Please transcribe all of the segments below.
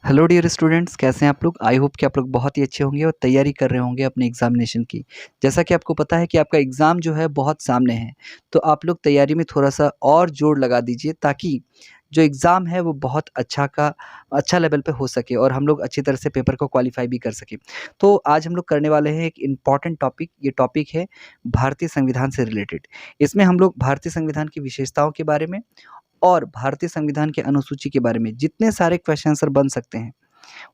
Hello dear students, कैसे हैं आप लोग। आई होप कि आप लोग बहुत ही अच्छे होंगे और तैयारी कर रहे होंगे अपने एग्जामिनेशन की। जैसा कि आपको पता है कि आपका एग्ज़ाम जो है बहुत सामने है, तो आप लोग तैयारी में थोड़ा-सा और जोर लगा दीजिए ताकि जो एग्ज़ाम है वो बहुत अच्छा लेवल पे हो सके और हम लोग अच्छी तरह से पेपर को क्वालीफाई भी कर सकें। तो आज हम लोग करने वाले हैं एक इम्पॉर्टेंट टॉपिक। ये टॉपिक है भारतीय संविधान से रिलेटेड। इसमें हम लोग भारतीय संविधान की विशेषताओं के बारे में और भारतीय संविधान के अनुसूची के बारे में जितने सारे क्वेश्चन आंसर बन सकते हैं,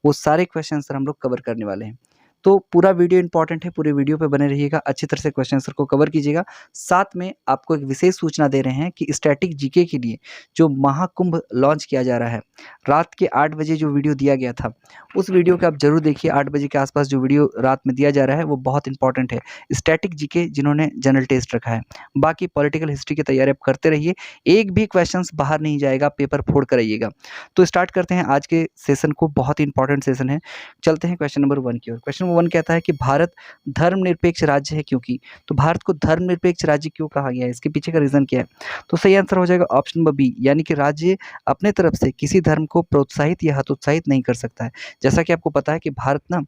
वो सारे क्वेश्चन आंसर हम लोग कवर करने वाले हैं। तो पूरा वीडियो इम्पोर्टेंट है, पूरे वीडियो पे बने रहिएगा, अच्छी तरह से क्वेश्चन आंसर को कवर कीजिएगा। साथ में आपको एक विशेष सूचना दे रहे हैं कि स्टैटिक जीके के लिए जो महाकुंभ लॉन्च किया जा रहा है, रात के 8 बजे जो वीडियो दिया गया था, उस वीडियो को आप ज़रूर देखिए। 8 बजे के आस-पास जो वीडियो रात में दिया जा रहा है, वो बहुत इम्पोर्टेंट है। स्टैटिक जीके जिन्होंने जनरल टेस्ट रखा है, बाकी पॉलिटिकल हिस्ट्री की तैयारी आप करते रहिए। एक भी क्वेश्चंस बाहर नहीं जाएगा, पेपर फोड़ कर आइएगा। तो स्टार्ट करते हैं आज के सेशन को, बहुत ही इंपॉर्टेंट सेशन है। चलते हैं क्वेश्चन नंबर 1 की ओर। क्वेश्चन नंबर 1 कहता है कि भारत धर्मनिरपेक्ष राज्य है क्योंकि। तो भारत को धर्मनिरपेक्ष राज्य क्यों कहा गया है, इसके पीछे का रीज़न क्या है? तो सही आंसर हो जाएगा ऑप्शन नंबर बी, यानी कि राज्य अपने तरफ से किसी धर्म को प्रोत्साहित या हतोत्साहित नहीं कर सकता है। जैसा कि आपको पता है कि भारत ना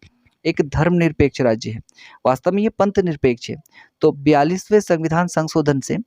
एक धर्मनिरपेक्ष राज्य है, वास्तव में ये पंथ निरपेक्ष है। तो 42वें संविधान संशोधन से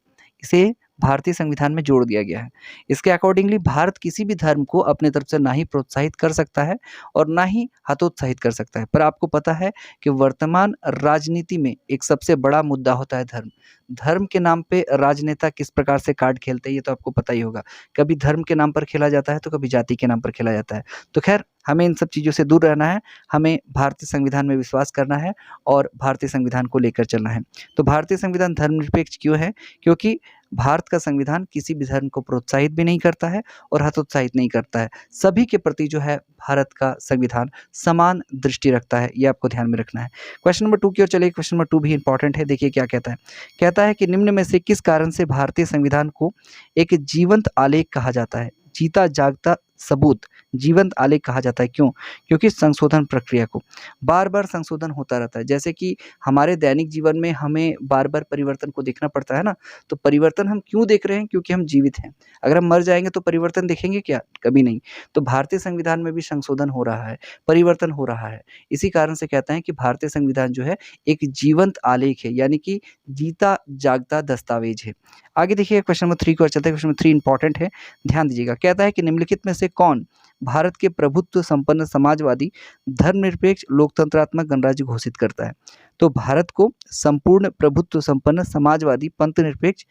इसे भारतीय संविधान में जोड़ दिया गया है। इसके अकॉर्डिंगली भारत किसी भी धर्म को अपने तरफ से ना ही प्रोत्साहित कर सकता है और ना ही हतोत्साहित कर सकता है। पर आपको पता है कि वर्तमान राजनीति में एक सबसे बड़ा मुद्दा होता है धर्म। धर्म के नाम पे राजनेता किस प्रकार से कार्ड खेलते हैं, ये तो आपको पता ही होगा। कभी धर्म के नाम पर खेला जाता है तो कभी जाति के नाम पर खेला जाता है। तो खैर, हमें इन सब चीज़ों से दूर रहना है, हमें भारतीय संविधान में विश्वास करना है और भारतीय संविधान को लेकर चलना है। तो भारतीय संविधान धर्मनिरपेक्ष क्यों है? क्योंकि भारत का संविधान किसी भी धर्म को प्रोत्साहित भी नहीं करता है और हतोत्साहित नहीं करता है। सभी के प्रति जो है भारत का संविधान समान दृष्टि रखता है, ये आपको ध्यान में रखना है। क्वेश्चन नंबर 2 की ओर चलिए। क्वेश्चन नंबर 2 भी इंपॉर्टेंट है, देखिए क्या कहता है। कहता है कि निम्न में से किस कारण से भारतीय संविधान को एक जीवंत आलेख कहा जाता है? जीता जागता सबूत जीवंत आलेख कहा जाता है। क्यों? क्योंकि संशोधन प्रक्रिया को बार-बार संशोधन होता रहता है। जैसे कि हमारे दैनिक जीवन में हमें बार-बार परिवर्तन को देखना पड़ता है ना, तो परिवर्तन हम क्यों देख रहे हैं? क्योंकि हम जीवित हैं। अगर हम मर जाएँगे तो परिवर्तन देखेंगे क्या? कभी नहीं। तो भारतीय संविधान में भी संशोधन हो रहा है, परिवर्तन हो रहा है। इसी कारण से कहते हैं कि भारतीय संविधान जो है एक जीवंत आलेख है, यानी कि जीता जागता दस्तावेज है। आगे देखिए क्वेश्चन नंबर 3 की ओर चलते हैं। क्वेश्चन नंबर 3 इंपॉर्टेंट है, ध्यान दीजिएगा। कहता है कि निम्नलिखित में से कौन भारत के प्रभुत्व संपन्न समाजवादी धर्मनिरपेक्ष लोकतंत्रात्मक गणराज्य घोषित करता है? तो भारत को संपूर्ण प्रभुत्व संपन्न समाजवादी पंथ निरपेक्ष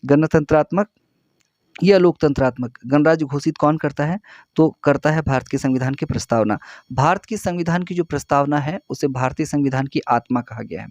गणतंत्रात्मक या लोकतंत्रात्मक गणराज्य घोषित कौन करता है? तो करता है भारत के संविधान की प्रस्तावना। भारत की संविधान की जो प्रस्तावना है उसे भारतीय संविधान की आत्मा कहा गया है।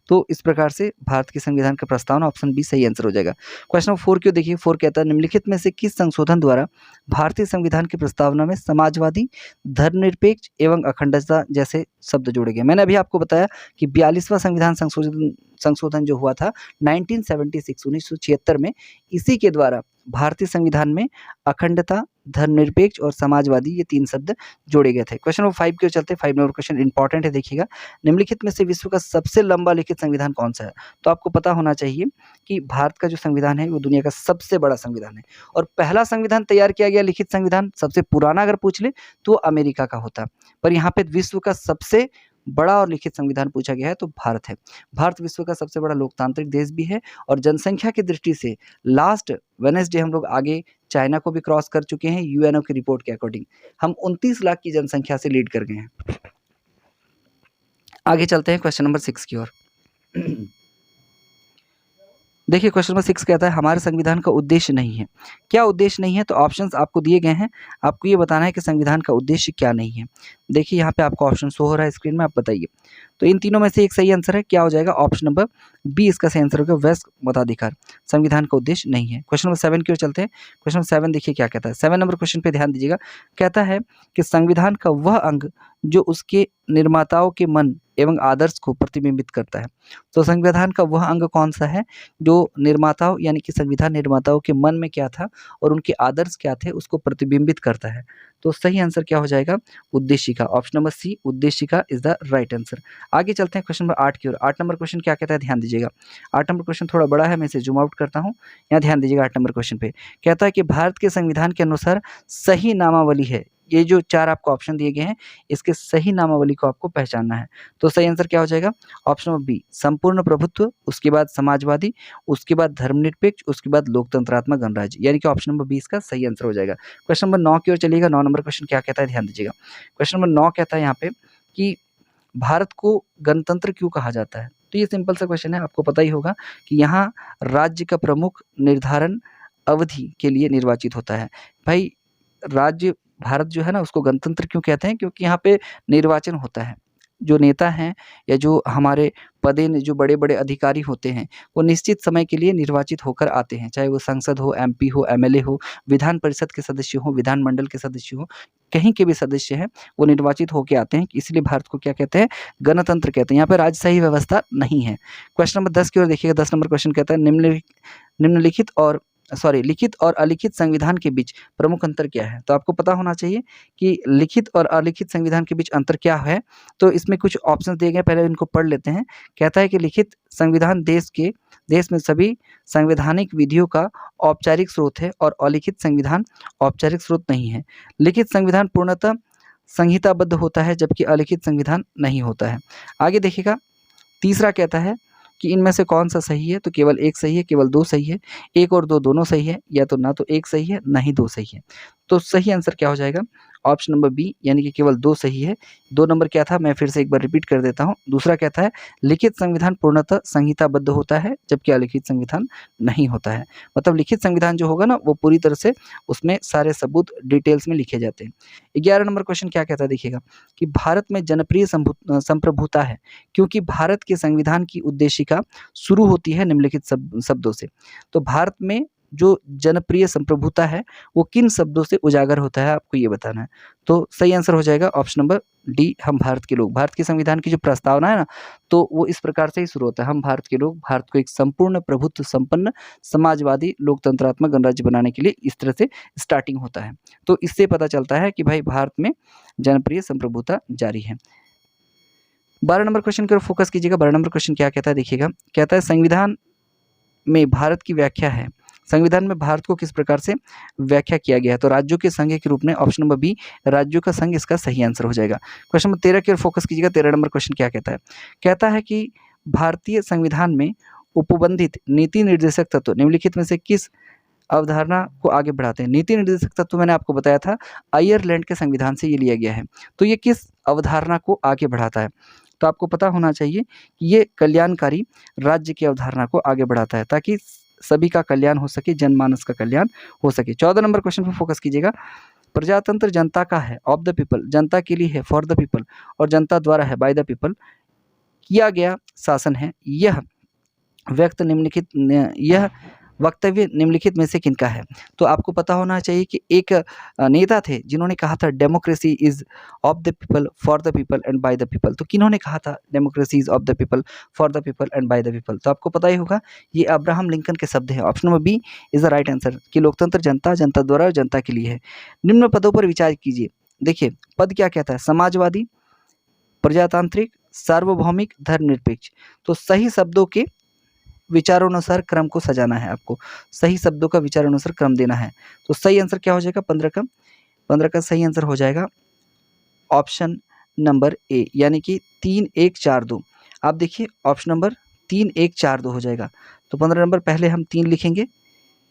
तो इस प्रकार से भारत के संविधान का प्रस्तावना, ऑप्शन बी सही आंसर हो जाएगा। क्वेश्चन नंबर 4 क्यों देखिए। 4 कहता है निम्नलिखित में से किस संशोधन द्वारा भारतीय संविधान की प्रस्तावना में समाजवादी, धर्मनिरपेक्ष एवं अखंडता जैसे शब्द जोड़े गए? मैंने अभी आपको बताया कि 42वां संविधान संशोधन संशोधन जो हुआ था 1976 में, इसी के द्वारा भारतीय संविधान में अखंडता, धर्मनिरपेक्ष और समाजवादी ये 3 शब्द जोड़े गए थे। क्वेश्चन नंबर 5 की ओर चलते हैं। 5 नंबर क्वेश्चन इंपॉर्टेंट है, देखिएगा। निम्नलिखित में से विश्व का सबसे लंबा लिखित संविधान कौन-सा है? तो आपको पता होना चाहिए कि भारत का जो संविधान है वो दुनिया का सबसे बड़ा संविधान है और पहला संविधान तैयार किया गया लिखित संविधान, सबसे पुराना अगर पूछ ले तो अमेरिका का होता। पर यहाँ पे विश्व का सबसे बड़ा और लिखित संविधान पूछा गया है तो भारत है। भारत विश्व का सबसे बड़ा लोकतांत्रिक देश भी है और जनसंख्या की दृष्टि से लास्ट वेडनेसडे हम लोग आगे चाइना को भी क्रॉस कर चुके हैं। यूएनओ की रिपोर्ट के अकॉर्डिंग हम 29 लाख की जनसंख्या से लीड कर गए हैं। आगे चलते हैं क्वेश्चन नंबर 6 की ओर। देखिए क्वेश्चन नंबर 6 कहता है हमारे संविधान का उद्देश्य नहीं है। क्या उद्देश्य नहीं है? तो ऑप्शंस आपको दिए गए हैं, आपको ये बताना है कि संविधान का उद्देश्य क्या नहीं है। देखिए यहाँ पे आपको ऑप्शन शो हो रहा है स्क्रीन में, आप बताइए। तो इन तीनों में से एक सही आंसर है, क्या हो जाएगा? ऑप्शन नंबर बी इसका सही आंसर होगा, वैश्विक मताधिकार संविधान का उद्देश्य नहीं है। क्वेश्चन नंबर 7 की ओर चलते हैं। क्वेश्चन नंबर 7 देखिए क्या कहता है। 7 नंबर क्वेश्चन पे ध्यान दीजिएगा। कहता है कि संविधान का वह अंग जो उसके निर्माताओं के मन एवं आदर्श को प्रतिबिंबित करता है। तो संविधान का वह अंग कौन सा है जो निर्माताओं यानी कि संविधान निर्माताओं के मन में क्या था और उनके आदर्श क्या थे उसको प्रतिबिंबित करता है? तो सही आंसर क्या हो जाएगा? उद्देशिका, ऑप्शन नंबर सी उद्देशिका इज द राइट आंसर। आगे चलते हैं क्वेश्चन नंबर 8 की ओर। 8 नंबर क्वेश्चन क्या कहता है, ध्यान दीजिएगा। 8 नंबर क्वेश्चन थोड़ा बड़ा है, मैं इसे जूम आउट करता हूँ। यहाँ ध्यान दीजिएगा 8 नंबर क्वेश्चन पे। कहता है कि भारत के संविधान के अनुसार सही नामावली है, ये जो 4 आपको ऑप्शन दिए गए हैं, इसके सही नामावली को आपको पहचानना है। तो सही आंसर क्या हो जाएगा? ऑप्शन नंबर बी, संपूर्ण प्रभुत्व, उसके बाद समाजवादी, उसके बाद धर्मनिरपेक्ष, उसके बाद लोकतंत्रात्मक गणराज्य, यानी कि ऑप्शन नंबर बी इसका सही आंसर हो जाएगा। क्वेश्चन नंबर 9 की ओर चलिएगा। 9 नंबर क्वेश्चन क्या कहता है, ध्यान दीजिएगा। क्वेश्चन नंबर 9 कहता है यहाँ पे कि भारत को गणतंत्र क्यों कहा जाता है? तो ये सिंपल सा क्वेश्चन है, आपको पता ही होगा कि यहाँ राज्य का प्रमुख निर्धारण अवधि के लिए निर्वाचित होता है। भाई राज्य भारत जो है ना, उसको गणतंत्र क्यों कहते हैं? क्योंकि यहाँ पे निर्वाचन होता है। जो नेता हैं या जो हमारे पदेन जो बड़े-बड़े अधिकारी होते हैं, वो निश्चित समय के लिए निर्वाचित होकर आते हैं, चाहे वो संसद हो, एमपी हो, एमएलए हो, विधान परिषद के सदस्य हों, विधानमंडल के सदस्य हों, कहीं के भी सदस्य हैं, वो निर्वाचित होके आते हैं। इसलिए भारत को क्या कहते हैं? गणतंत्र कहते हैं। यहाँ पे राजशाही व्यवस्था नहीं है। क्वेश्चन नंबर 10 की ओर देखिएगा। 10 नंबर क्वेश्चन कहता है लिखित और अलिखित संविधान के बीच प्रमुख अंतर क्या है? तो आपको पता होना चाहिए कि लिखित और अलिखित संविधान के बीच अंतर क्या है। तो इसमें कुछ ऑप्शंस दिए गए हैं, पहले इनको पढ़ लेते हैं। कहता है कि लिखित संविधान देश में सभी संवैधानिक विधियों का औपचारिक स्रोत है और अलिखित संविधान औपचारिक स्रोत नहीं है। लिखित संविधान पूर्णतः संहिताबद्ध होता है, जबकि अलिखित संविधान नहीं होता है। आगे देखिएगा, तीसरा कहता है कि इनमें से कौन-सा सही है? तो केवल 1 सही है, केवल 2 सही है, 1 और 2 दोनों सही है, या तो ना तो 1 सही है, ना ही 2 सही है। तो सही आंसर क्या हो जाएगा? ऑप्शन नंबर बी, यानी कि केवल 2 सही है। 2 नंबर क्या था? मैं फिर से एक बार रिपीट कर देता हूँ। दूसरा कहता है लिखित संविधान पूर्णतः संहिताबद्ध होता है, जबकि अलिखित संविधान नहीं होता है। मतलब लिखित संविधान जो होगा ना, वो पूरी तरह से उसमें सारे सबूत डिटेल्स में लिखे जाते हैं। 11 नंबर क्वेश्चन क्या कहता है देखिएगा, कि भारत में जनप्रिय संप्रभुता है, क्योंकि भारत के संविधान की उद्देशिका शुरू होती है निम्नलिखित शब्दों से। तो भारत में जो जनप्रिय संप्रभुता है, वो किन शब्दों से उजागर होता है, आपको ये बताना है। तो सही आंसर हो जाएगा ऑप्शन नंबर डी, हम भारत के लोग। भारत के संविधान की जो प्रस्तावना है ना, तो वो इस प्रकार से ही शुरू होता है, हम भारत के लोग भारत को एक संपूर्ण प्रभुत्व संपन्न समाजवादी लोकतंत्रात्मक गणराज्य बनाने के लिए इस तरह से स्टार्टिंग होता है। तो इससे पता चलता है कि भाई भारत में जनप्रिय संप्रभुता जारी है। 12 नंबर क्वेश्चन की ओर फोकस कीजिएगा। 12 नंबर क्वेश्चन क्या कहता है देखिएगा, कहता है संविधान में भारत की व्याख्या है। संविधान में भारत को किस प्रकार से व्याख्या किया गया है? तो राज्यों के संघ के रूप में, ऑप्शन नंबर बी, राज्यों का संघ इसका सही आंसर हो जाएगा। क्वेश्चन नंबर 13 की ओर फोकस कीजिएगा। 13 नंबर क्वेश्चन क्या कहता है? कहता है कि भारतीय संविधान में उपबंधित नीति निर्देशक तत्व निम्नलिखित में से किस अवधारणा को आगे बढ़ाते हैं? नीति निर्देशक तत्व मैंने आपको बताया था, आयरलैंड के संविधान से ये लिया गया है। तो ये किस अवधारणा को आगे बढ़ाता है? तो आपको पता होना चाहिए कि ये कल्याणकारी राज्य की अवधारणा को आगे बढ़ाता है, ताकि सभी का कल्याण हो सके, जनमानस का कल्याण हो सके। 14 नंबर क्वेश्चन पर फोकस कीजिएगा। प्रजातंत्र जनता का है, ऑफ द पीपल, जनता के लिए है, फॉर द पीपल, और जनता द्वारा है, बाय द पीपल, किया गया शासन है। यह वक्तव्य निम्नलिखित में से किनका है? तो आपको पता होना चाहिए कि एक नेता थे जिन्होंने कहा था democracy is of the people, for the people and by the people. तो किन्होंने कहा था democracy is of the people, for the people and by the people? तो आपको पता ही होगा, ये अब्राहम लिंकन के शब्द हैं। Option number B is the right answer, कि लोकतंत्र जनता, जनता द्वारा और जनता के लिए है। निम्न पदों पर विचार कीजिए। देखिए पद क्या कहता है, समाजवादी, प्रजातांत्रिक, सार्वभौमिक, धर्मनिरपेक्ष। तो सही शब्दों के विचारानुसार क्रम को सजाना है, आपको सही शब्दों का विचारानुसार क्रम देना है। तो सही आंसर क्या हो जाएगा? 15 का सही आंसर हो जाएगा ऑप्शन नंबर ए, यानी कि 3 1 4 2। आप देखिए ऑप्शन नंबर 3 1 4 2 हो जाएगा। तो 15 नंबर पहले हम 3 लिखेंगे,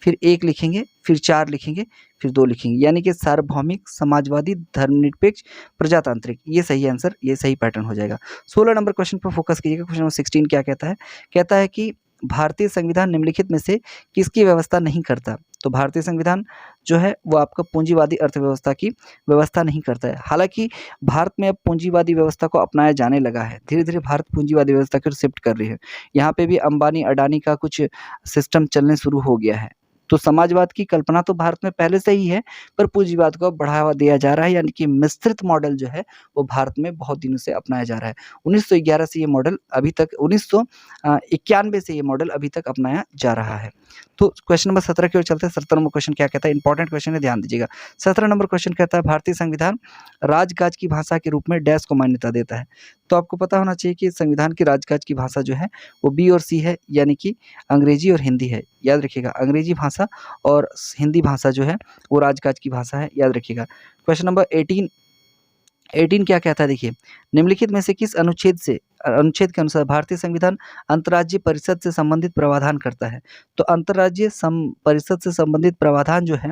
फिर 1 लिखेंगे, फिर 4 लिखेंगे, फिर 2 लिखेंगे, यानी कि सार्वभौमिक, समाजवादी, धर्मनिरपेक्ष, प्रजातांत्रिक। ये सही आंसर, ये सही पैटर्न हो जाएगा। 16 नंबर क्वेश्चन पर फोकस कीजिएगा। क्वेश्चन नंबर 16 क्या कहता है? कहता है कि भारतीय संविधान निम्नलिखित में से किसकी व्यवस्था नहीं करता? तो भारतीय संविधान जो है वो आपका पूंजीवादी अर्थव्यवस्था की व्यवस्था नहीं करता है। हालांकि भारत में अब पूंजीवादी व्यवस्था को अपनाया जाने लगा है, धीरे धीरे भारत पूंजीवादी व्यवस्था की ओर शिफ्ट कर रही है। यहाँ पे भी अंबानी अडानी का कुछ सिस्टम चलने शुरू हो गया है। तो समाजवाद की कल्पना तो भारत में पहले से ही है, पर पूंजीवाद को बढ़ावा दिया जा रहा है, यानी कि मिश्रित मॉडल जो है वो भारत में बहुत दिनों से अपनाया जा रहा है। 1911 से ये मॉडल अभी तक 1991 से ये मॉडल अभी तक अपनाया जा रहा है। तो क्वेश्चन नंबर 17 की ओर चलते हैं। 17 नंबर क्वेश्चन क्या कहता है? इंपॉर्टेंट क्वेश्चन है, ध्यान दीजिएगा। 17 नंबर क्वेश्चन कहता है भारतीय संविधान राजकाज की भाषा के रूप में डैश को मान्यता देता है। तो आपको पता होना चाहिए कि संविधान की राजकाज की भाषा जो है वो बी और सी है, यानी कि अंग्रेजी और हिंदी है। याद रखिएगा। अंग्रेजी भाषा और हिंदी भाषा जो है वो राजकाज की भाषा है, याद रखिएगा। क्वेश्चन नंबर 18 क्या कहता है, देखिए, निम्नलिखित में से किस अनुच्छेद के अनुसार भारतीय संविधान अंतर्राज्यीय परिषद से संबंधित प्रावधान करता है? तो अंतर्राज्यीय परिषद से संबंधित प्रावधान जो है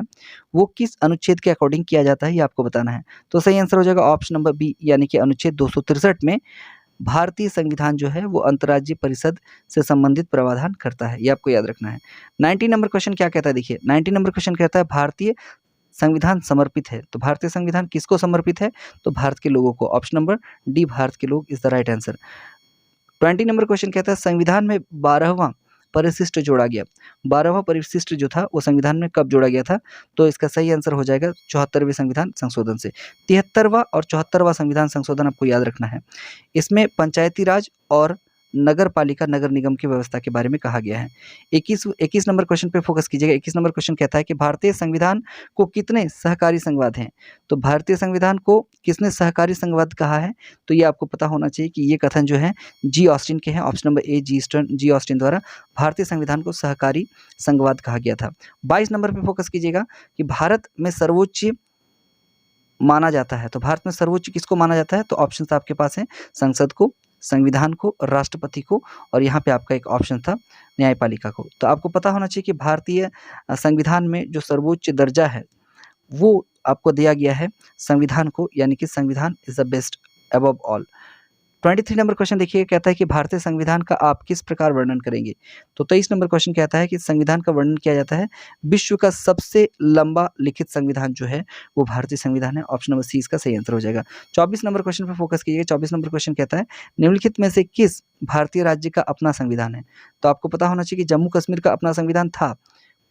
वो किस अनुच्छेद के अकॉर्डिंग किया जाता है, ये आपको बताना है। तो सही आंसर हो जाएगा ऑप्शन नंबर बी, यानी कि अनुच्छेद 263 में भारतीय संविधान जो है वो अंतर्राज्यीय परिषद से संबंधित प्रावधान करता है, ये आपको याद रखना है। 19 नंबर क्वेश्चन क्या कहता है, देखिए 19 नंबर क्वेश्चन कहता है भारतीय संविधान समर्पित है। तो भारतीय संविधान किसको समर्पित है? तो भारत के लोगों को। ऑप्शन नंबर डी, भारत के लोग is the right answer. 20 number question कहता है संविधान में 12वां परिशिष्ट जोड़ा गया। 12वां परिशिष्ट जो था वो संविधान में कब जोड़ा गया था? तो इसका सही आंसर हो जाएगा 74वें संविधान संशोधन से। 73वां और 74वां संविधान संशोधन आपको याद रखना है। इसमें पंचायती राज और नगर पालिका नगर निगम की व्यवस्था के बारे में कहा गया है। 21 नंबर क्वेश्चन पे फोकस कीजिएगा। 21 नंबर क्वेश्चन कहता है कि भारतीय संविधान को कितने सहकारी संघवाद हैं? तो भारतीय संविधान को किसने सहकारी संघवाद कहा है? तो ये आपको पता होना चाहिए कि ये कथन जो है जी ऑस्टिन के हैं। Option number A, G Austin द्वारा भारतीय संविधान को सहकारी संघवाद कहा गया था। 22 नंबर पे फोकस कीजिएगा कि भारत में सर्वोच्च माना जाता है। तो भारत में सर्वोच्च किसको माना जाता है? तो ऑप्शन आपके पास है संसद को, संविधान को, राष्ट्रपति को, और यहाँ पे आपका एक ऑप्शन था न्यायपालिका को। तो आपको पता होना चाहिए कि भारतीय संविधान में जो सर्वोच्च दर्जा है वो आपको दिया गया है संविधान को, यानी कि संविधान is the best above all. 23 number question देखिए, कहता है कि भारतीय संविधान का आप किस प्रकार वर्णन करेंगे? तो 23 नंबर क्वेश्चन कहता है कि संविधान का वर्णन किया जाता है विश्व का सबसे लंबा लिखित संविधान जो है वो भारतीय संविधान है। ऑप्शन नंबर सी इसका सही आंसर हो जाएगा। 24 नंबर क्वेश्चन पर फोकस कीजिएगा। 24 नंबर क्वेश्चन कहता है निम्नलिखित में से किस भारतीय राज्य का अपना संविधान है? तो आपको पता होना चाहिए कि जम्मू कश्मीर का अपना संविधान था,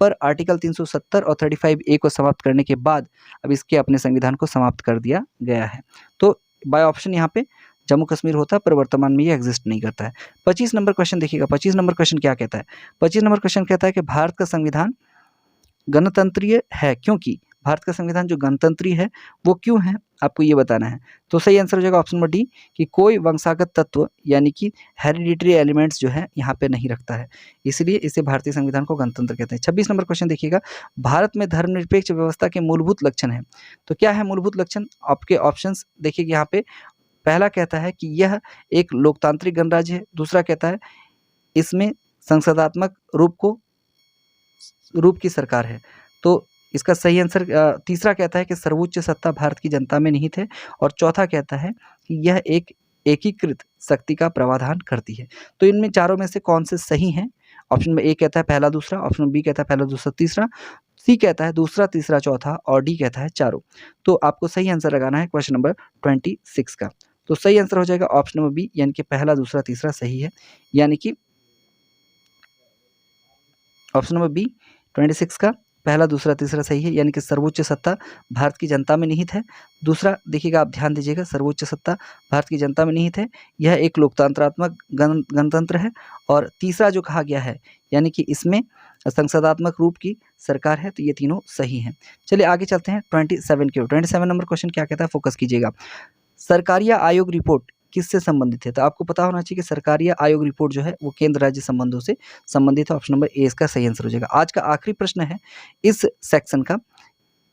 पर आर्टिकल 370 और 35A को समाप्त करने के बाद अब इसके अपने संविधान को समाप्त कर दिया गया है। तो बाय ऑप्शन यहाँ पे जम्मू कश्मीर होता है, पर वर्तमान में ये एग्जिस्ट नहीं करता है। 25 नंबर क्वेश्चन देखिएगा। 25 नंबर क्वेश्चन क्या कहता है? 25 नंबर क्वेश्चन कहता है कि भारत का संविधान गणतंत्रीय है क्योंकि भारत का संविधान जो गणतंत्रीय है वो क्यों है, आपको ये बताना है। तो सही आंसर हो जाएगा ऑप्शन नंबर डी कि कोई वंशागत तत्व यानी कि हेरिडिटरी एलिमेंट्स जो है यहाँ पे नहीं रखता है, इसलिए इसे भारतीय संविधान को गणतंत्र कहते हैं। 26 नंबर क्वेश्चन देखिएगा, भारत में धर्मनिरपेक्ष व्यवस्था के मूलभूत लक्षण है। तो क्या है मूलभूत लक्षण? आपके ऑप्शंस देखिए यहाँ पे। पहला कहता है कि यह एक लोकतांत्रिक गणराज्य है। दूसरा कहता है इसमें संसदात्मक रूप की सरकार है। तो इसका सही आंसर तीसरा कहता है कि सर्वोच्च सत्ता भारत की जनता में निहित है, और चौथा कहता है कि यह एक एकीकृत शक्ति का प्रावधान करती है। तो इनमें चारों में से कौन से सही हैं? ऑप्शन में ए कहता है पहला दूसरा, ऑप्शन बी कहता है पहला दूसरा तीसरा, सी कहता है दूसरा तीसरा चौथा, और डी कहता है चारों। तो आपको सही आंसर लगाना है क्वेश्चन नंबर 26 का। तो सही आंसर हो जाएगा ऑप्शन नंबर बी, यानी कि पहला दूसरा तीसरा सही है, यानी कि ऑप्शन नंबर बी 26 का पहला दूसरा तीसरा सही है, यानी कि सर्वोच्च सत्ता भारत की जनता में निहित है। दूसरा देखिएगा, आप ध्यान दीजिएगा, सर्वोच्च सत्ता भारत की जनता में निहित है, यह एक लोकतंत्रात्मक गणतंत्र है। और तीसरा जो कहा गया है यानी कि इसमें संसदात्मक रूप की सरकार है। तो ये तीनों सही हैं। चलिए आगे चलते हैं 27 की ओर। 27 नंबर क्वेश्चन क्या कहता है, फोकस कीजिएगा। सरकारिया आयोग रिपोर्ट किससे संबंधित है? तो आपको पता होना चाहिए कि सरकारिया आयोग रिपोर्ट जो है वो केंद्र राज्य संबंधों से संबंधित है। ऑप्शन नंबर ए इसका सही आंसर हो जाएगा। आज का आखिरी प्रश्न है इस सेक्शन का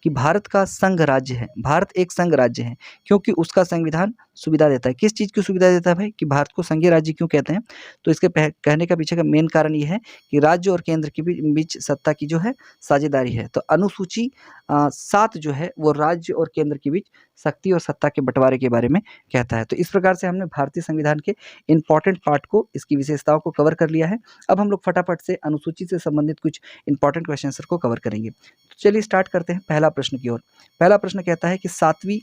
कि भारत का संघ राज्य है, भारत एक संघ राज्य है क्योंकि उसका संविधान सुविधा देता है। किस चीज़ की सुविधा देता है भाई, कि भारत को संघीय राज्य क्यों कहते हैं? तो इसके कहने का पीछे का मेन कारण ये है कि राज्य और केंद्र के बीच सत्ता की जो है साझेदारी है। तो अनुसूची 7 जो है वो राज्य और केंद्र के बीच शक्ति और सत्ता के बंटवारे के बारे में कहता है। तो इस प्रकार से हमने भारतीय संविधान के इंपॉर्टेंट पार्ट को, इसकी विशेषताओं को कवर कर लिया है। अब हम लोग फटाफट से अनुसूची से संबंधित कुछ इंपॉर्टेंट क्वेश्चन को कवर करेंगे। तो चलिए स्टार्ट करते हैं पहला प्रश्न की ओर। पहला प्रश्न कहता है कि 7वीं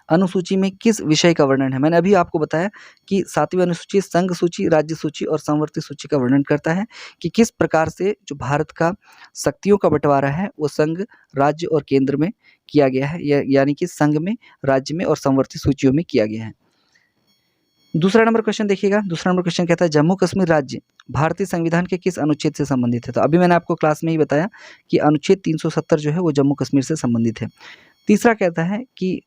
अनुसूची में किस विषय का वर्णन है? मैंने अभी आपको बताया कि 7वीं अनुसूची संघ सूची, राज्य सूची और समवर्ती सूची का वर्णन करता है कि किस प्रकार से जो भारत का शक्तियों का बंटवारा है वो संघ, राज्य और केंद्र में किया गया है, यानी कि संघ में, राज्य में और समवर्ती सूचियों में किया गया है। दूसरा नंबर क्वेश्चन देखिएगा। दूसरा नंबर क्वेश्चन कहता है जम्मू कश्मीर राज्य भारतीय संविधान के किस अनुच्छेद से संबंधित है? तो अभी मैंने आपको क्लास में ही बताया कि अनुच्छेद 370 जो है वो जम्मू कश्मीर से संबंधित है। तीसरा कहता है कि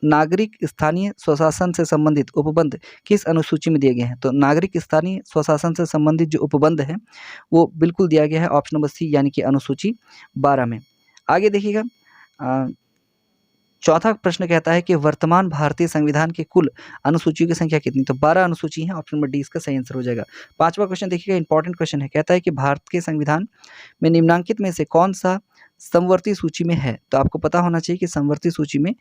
नागरिक स्थानीय स्वशासन से संबंधित उपबंध किस अनुसूची में दिए गए हैं? तो नागरिक स्थानीय स्वशासन से संबंधित जो उपबंध है वो बिल्कुल दिया गया है ऑप्शन नंबर सी यानी कि अनुसूची 12 में। आगे देखिएगा चौथा प्रश्न कहता है कि वर्तमान भारतीय संविधान की कुल अनुसूचियों की संख्या कितनी? तो 12 अनुसूची है, ऑप्शन नंबर डी इसका सही आंसर हो जाएगा। पांचवा क्वेश्चन देखिएगा, इंपॉर्टेंट क्वेश्चन है, कहता है कि भारत के संविधान में निम्नलिखित में से कौन सा समवर्ती सूची में है? तो आपको पता होना चाहिए कि समवर्ती सूची में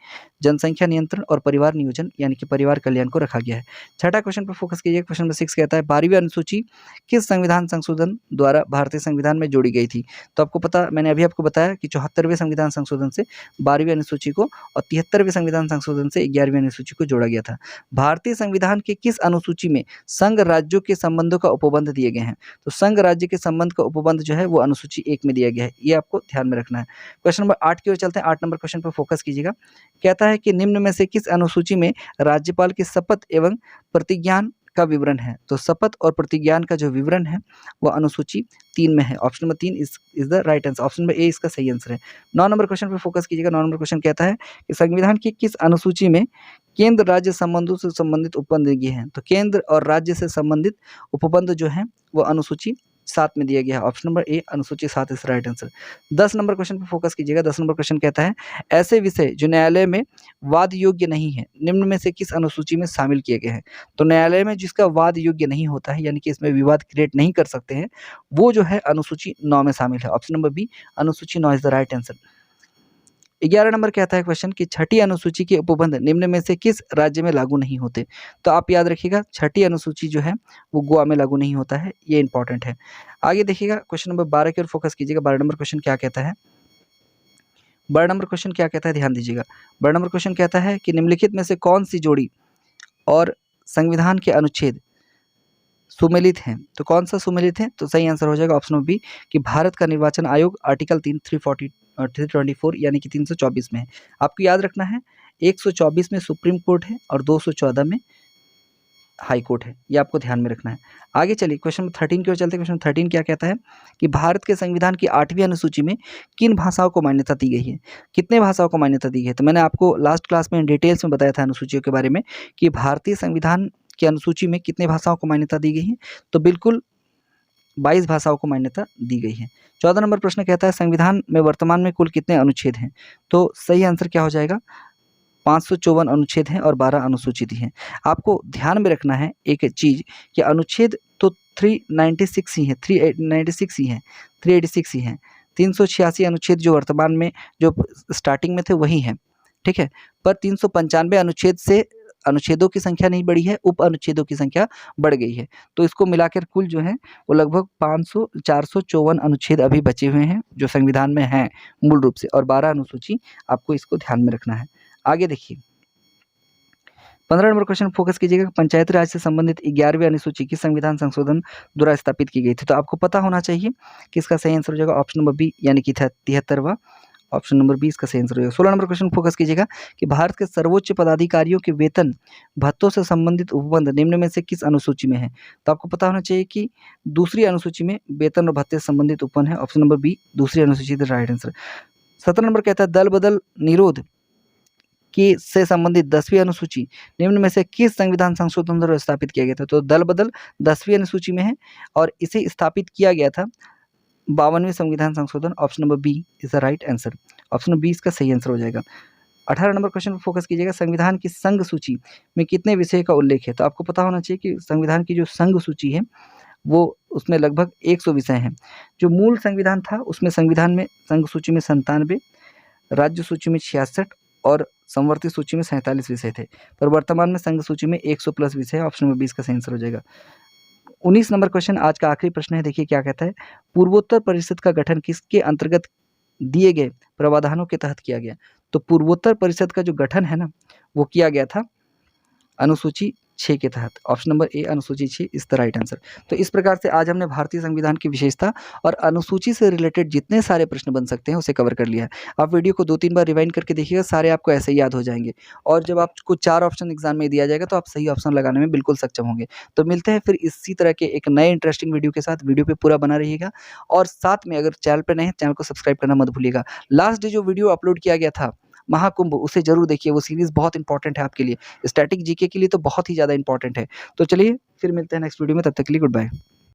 जनसंख्या नियंत्रण और परिवार नियोजन यानी कि परिवार कल्याण को रखा गया है। छठा क्वेश्चन पर फोकस कीजिए, क्वेश्चन नंबर 6 कहता है 12वीं अनुसूची किस संविधान संशोधन द्वारा भारतीय संविधान में जोड़ी गई थी? तो आपको पता, मैंने अभी आपको बताया कि 74वें संविधान संशोधन से 12वीं अनुसूची को और 73वें संविधान संशोधन से 11वीं अनुसूची को जोड़ा गया था। भारतीय संविधान के किस अनुसूची में संघ राज्यों के संबंधों का उपबंध दिए गए हैं? तो संघ राज्य के संबंध का उपबंध जो है वो अनुसूची 1 में दिया गया है, ये आपको ध्यान में रखना है। क्वेश्चन नंबर 8 की ओर चलते हैं, 8 नंबर क्वेश्चन पर फोकस कीजिएगा। कहता है कि निम्न में से किस अनुसूची में राज्यपाल की शपथ एवं प्रतिज्ञान का विवरण है? तो शपथ और प्रतिज्ञान का जो विवरण है वो अनुसूची 3 में है, option number 3 is the right answer, option number ए इसका सही आंसर है। 9 नंबर क्वेश्चन पर फोकस कीजिएगा। 9 नंबर क्वेश्चन कहता है कि संविधान की किस अनुसूची में केंद्र राज्य संबंधों से संबंधित उपबंध दिए हैं? तो केंद्र और राज्य से संबंधित उपबंध जो है वो अनुसूची 7 में दिया गया है, ऑप्शन नंबर ए अनुसूची 7 is right answer. 10 number question पर फोकस कीजिएगा। 10 नंबर क्वेश्चन कहता है ऐसे विषय जो न्यायालय में वाद योग्य नहीं है निम्न में से किस अनुसूची में शामिल किए गए हैं? तो न्यायालय में जिसका वाद योग्य नहीं होता है यानी कि इसमें विवाद क्रिएट नहीं कर सकते हैं वो जो है अनुसूची 9 में शामिल है, ऑप्शन नंबर बी अनुसूची 9 is the right answer. 11 number कहता है क्वेश्चन कि छठी अनुसूची के उपबंध निम्न में से किस राज्य में लागू नहीं होते? तो आप याद रखिएगा छठी अनुसूची जो है वो गोवा में लागू नहीं होता है, ये इंपॉर्टेंट है। आगे देखिएगा क्वेश्चन नंबर 12 की ओर फोकस कीजिएगा। 12 नंबर क्वेश्चन क्या कहता है? 12 नंबर क्वेश्चन क्या कहता है, ध्यान दीजिएगा। 12 नंबर क्वेश्चन कहता है कि निम्नलिखित में से कौन सी जोड़ी और संविधान के अनुच्छेद सुमेलित हैं? तो कौन सा सुमेलित है? तो सही आंसर हो जाएगा ऑप्शन बी कि भारत का निर्वाचन आयोग आर्टिकल 324 यानी कि 324 में है। आपको याद रखना है 124 में सुप्रीम कोर्ट है और 214 में हाई कोर्ट है, ये आपको ध्यान में रखना है। आगे चलिए क्वेश्चन नंबर 13 की ओर चलते हैं। क्वेश्चन 13 क्या कहता है कि भारत के संविधान की 8वीं अनुसूची में किन भाषाओं को मान्यता दी गई है? कितने भाषाओं को मान्यता दी गई है? तो मैंने आपको लास्ट क्लास में डिटेल्स में बताया था अनुसूचियों के बारे में कि भारतीय संविधान की अनुसूची में कितने भाषाओं को मान्यता दी गई है, तो बिल्कुल 22 भाषाओं को मान्यता दी गई है। 14 नंबर प्रश्न कहता है संविधान में वर्तमान में कुल कितने अनुच्छेद हैं? तो सही आंसर क्या हो जाएगा? 554 अनुच्छेद हैं और 12 अनुसूचित हैं। आपको ध्यान में रखना है एक चीज़ कि अनुच्छेद तो 396 ही है, 396 ही हैं, 386 ही हैं। 386 अनुच्छेद जो वर्तमान में जो स्टार्टिंग में थे वही हैं, ठीक है। पर 395 अनुच्छेद से अनुच्छेदों की संख्या नहीं बढ़ी है, उप अनुच्छेदों की संख्या बढ़ गई है। तो इसको मिलाकर कुल जो है वो लगभग 454 अनुच्छेद अभी बचे हुए हैं जो संविधान में हैं मूल रूप से, और 12 अनुसूची, आपको इसको ध्यान में रखना है। आगे देखिए 15 नंबर क्वेश्चन फोकस कीजिएगा। पंचायती राज से संबंधित 11वीं अनुसूची की संविधान संशोधन द्वारा स्थापित की गई थी। तो आपको पता होना चाहिए कि इसका सही आंसर हो जाएगा ऑप्शन नंबर बी यानी कि 73वां, ऑप्शन नंबर बी इसका सही आंसर हो जाएगा। 16 नंबर क्वेश्चन फोकस कीजिएगा कि भारत के सर्वोच्च पदाधिकारियों के वेतन भत्तों से संबंधित उपबंध निम्न में से किस अनुसूची में है? तो आपको पता होना चाहिए कि दूसरी अनुसूची में वेतन और भत्ते से संबंधित उपबंध है, ऑप्शन नंबर बी दूसरी अनुसूची द राइट आंसर। 17 नंबर कहता है दल बदल निरोध की से संबंधित 10वीं अनुसूची निम्न में से किस संविधान संशोधन द्वारा स्थापित किया गया था? तो दल बदल 10वीं अनुसूची में है और इसे स्थापित किया गया था 52वें संविधान संशोधन, option number B is the right answer, option number B इसका सही आंसर हो जाएगा। 18 नंबर क्वेश्चन पर फोकस कीजिएगा। संविधान की संघ सूची में कितने विषय का उल्लेख है? तो आपको पता होना चाहिए कि संविधान की जो संघ सूची है वो उसमें लगभग 100 विषय हैं। जो मूल संविधान था उसमें संविधान में संघ सूची में 97, राज्य सूची में 66 और संवर्ती सूची में 47 विषय थे, पर वर्तमान में संघ सूची में 100 प्लस विषय है, ऑप्शन नंबर 20 का सही आंसर हो जाएगा। 19 नंबर क्वेश्चन आज का आखिरी प्रश्न है, देखिए क्या कहता है पूर्वोत्तर परिषद का गठन किसके अंतर्गत दिए गए प्रावधानों के तहत किया गया? तो पूर्वोत्तर परिषद का जो गठन है ना वो किया गया था अनुसूची 6 के तहत, ऑप्शन नंबर ए अनुसूची 6 इज द राइट आंसर। तो इस प्रकार से आज हमने भारतीय संविधान की विशेषता और अनुसूची से रिलेटेड जितने सारे प्रश्न बन सकते हैं उसे कवर कर लिया है। आप वीडियो को 2-3 बार रिवाइंड करके देखिएगा, सारे आपको ऐसे ही याद हो जाएंगे और जब आपको 4 ऑप्शन एग्जाम में दिया जाएगा तो आप सही ऑप्शन लगाने में बिल्कुल सक्षम होंगे। तो मिलते हैं फिर इसी तरह के एक नए इंटरेस्टिंग वीडियो के साथ। वीडियो पे पूरा बना रहिएगा और साथ में अगर चैनल पर नए हैं चैनल को सब्सक्राइब करना मत भूलिएगा। लास्ट डे जो वीडियो अपलोड किया गया था महाकुंभ उसे ज़रूर देखिए, वो सीरीज़ बहुत इंपॉर्टेंट है आपके लिए। स्टैटिक जीके के लिए तो बहुत ही ज़्यादा इंपॉर्टेंट है। तो चलिए फिर मिलते हैं नेक्स्ट वीडियो में, तब तक के लिए गुड बाय।